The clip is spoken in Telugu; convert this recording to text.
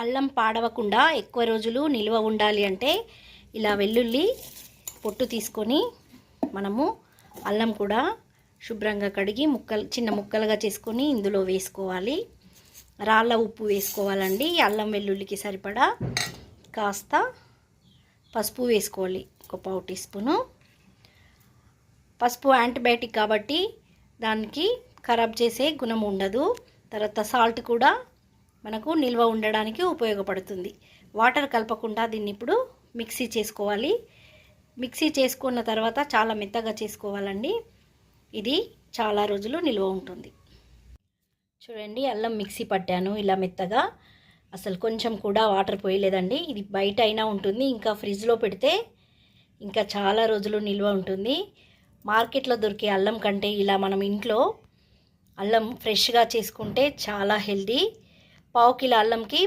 అల్లం పాడవకుండా ఎక్కువ రోజులు నిల్వ ఉండాలి అంటే ఇలా వెల్లుల్లి పొట్టు తీసుకొని మనము అల్లం కూడా శుభ్రంగా కడిగి చిన్న ముక్కలుగా చేసుకొని ఇందులో వేసుకోవాలి. రాళ్ళ ఉప్పు వేసుకోవాలండి. అల్లం వెల్లుల్లికి సరిపడా కాస్త పసుపు వేసుకోవాలి, ఒక పావు టీ స్పూను. పసుపు యాంటీబయాటిక్ కాబట్టి దానికి ఖరాబ్ చేసే గుణం ఉండదు. తర్వాత సాల్ట్ కూడా మనకు నిల్వ ఉండడానికి ఉపయోగపడుతుంది. వాటర్ కలపకుండా దీన్ని ఇప్పుడు మిక్సీ చేసుకోవాలి. మిక్సీ చేసుకున్న తర్వాత చాలా మెత్తగా చేసుకోవాలండి. ఇది చాలా రోజులు నిల్వ ఉంటుంది. చూడండి, అల్లం మిక్సీ పట్టాను ఇలా మెత్తగా, అసలు కొంచెం కూడా వాటర్ పోయలేదండి. ఇది బయట అయినా ఉంటుంది, ఇంకా ఫ్రిడ్జ్లో పెడితే ఇంకా చాలా రోజులు నిల్వ ఉంటుంది. మార్కెట్లో దొరికే అల్లం కంటే ఇలా మనం ఇంట్లో అల్లం ఫ్రెష్గా చేసుకుంటే చాలా హెల్దీ. పావు కిలో అల్లంకి